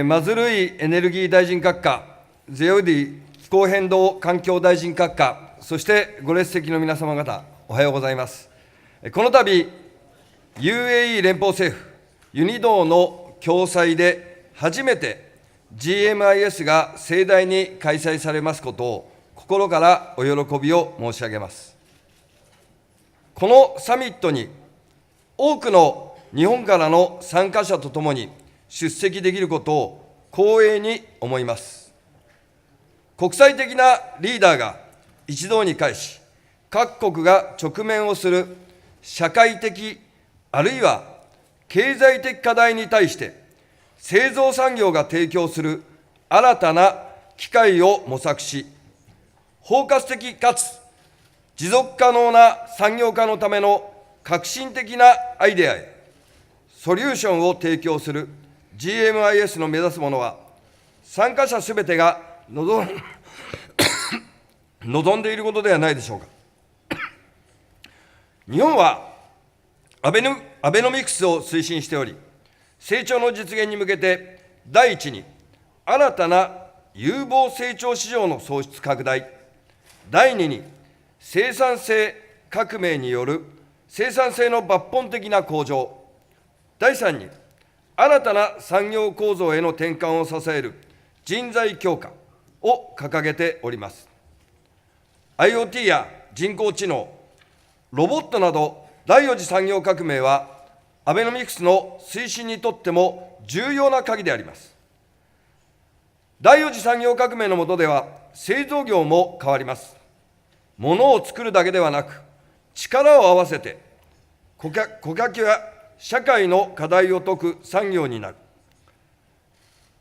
マズルイエネルギー大臣閣下、ゼオディ気候変動環境大臣閣下、そしてご列席の皆様方、おはようございます。この度、UAE 連邦政府、ユニドーの共催で初めて GMIS が盛大に開催されますことを、心からお喜びを申し上げます。このサミットに、多くの日本からの参加者とともに出席できることを光栄に思います。国際的なリーダーが一堂に会し、各国が直面をする社会的、あるいは経済的課題に対して、製造産業が提供する新たな機会を模索し、包括的かつ持続可能な産業化のための革新的なアイデアへ、ソリューションを提供する GMIS の目指すものは、参加者すべてが望んでいることではないでしょうか。日本はアベノミクスを推進しており、成長の実現に向けて、第一に新たな有望成長市場の創出拡大、第二に生産性革命による生産性の抜本的な向上、第三に新たな産業構造への転換を支える人材強化を掲げております。IoT や人工知能、ロボットなど第4次産業革命は、アベノミクスの推進にとっても重要な鍵であります。第4次産業革命の下では、製造業も変わります。物を作るだけではなく、力を合わせて顧客や社会の課題を解く産業になる。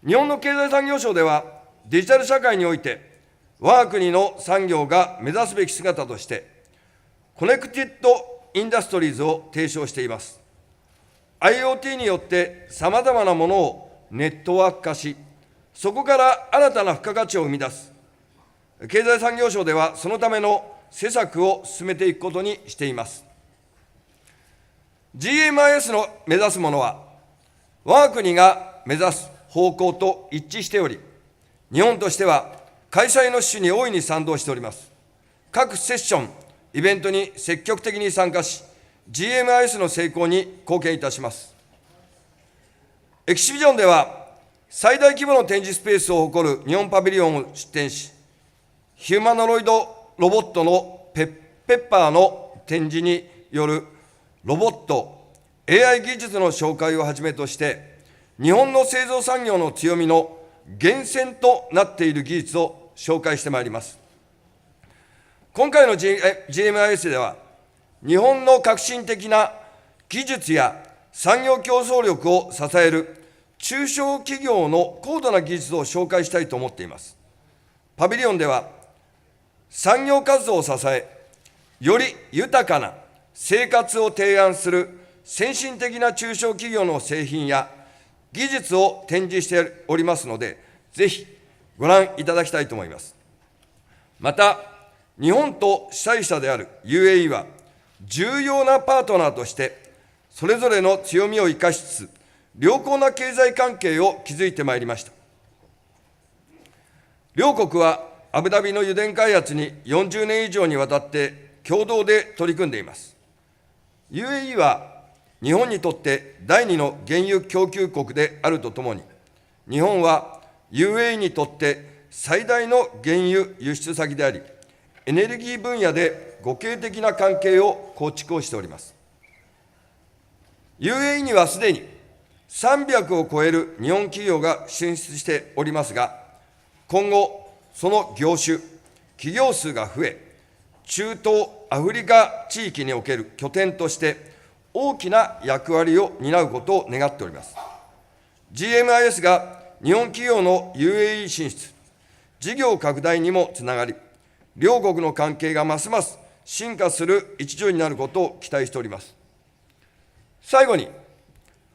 日本の経済産業省では、デジタル社会において、我が国の産業が目指すべき姿として、コネクティッド・インダストリーズを提唱しています。IoT によってさまざまなものをネットワーク化し、そこから新たな付加価値を生み出す。経済産業省では、そのための施策を進めていくことにしています。GMIS の目指すものは、我が国が目指す方向と一致しており、日本としては開催の趣旨に大いに賛同しております。各セッション、イベントに積極的に参加し、GMIS の成功に貢献いたします。エキシビジョンでは、最大規模の展示スペースを誇る日本パビリオンを出展し、ヒューマノロイドロボットのペッパーの展示によるロボット、AI 技術の紹介をはじめとして、日本の製造産業の強みの源泉となっている技術を紹介してまいります。今回の GMIS では、日本の革新的な技術や産業競争力を支える中小企業の高度な技術を紹介したいと思っています。パビリオンでは、産業活動を支え、より豊かな生活を提案する先進的な中小企業の製品や技術を展示しておりますので、ぜひご覧いただきたいと思います。また、日本と主催者である UAE は、重要なパートナーとして、それぞれの強みを生かしつつ、良好な経済関係を築いてまいりました。両国はアブダビの油田開発に40年以上にわたって共同で取り組んでいます。UAE は日本にとって第二の原油供給国であるとともに、日本は UAE にとって最大の原油輸出先であり、エネルギー分野で互恵的な関係を構築をしております。UAE にはすでに300を超える日本企業が進出しておりますが、今後、その業種、企業数が増え、中東、アフリカ地域における拠点として、大きな役割を担うことを願っております。GMIS が日本企業の UAE 進出、事業拡大にもつながり、両国の関係がますます進化する一助になることを期待しております。最後に、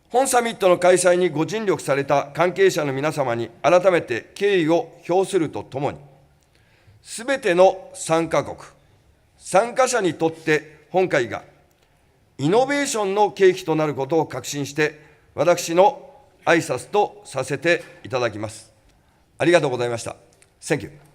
本サミットの開催にご尽力された関係者の皆様に改めて敬意を表するとともに、すべての参加国、参加者にとって本会がイノベーションの契機となることを確信して、私の挨拶とさせていただきます。ありがとうございました。Thank you.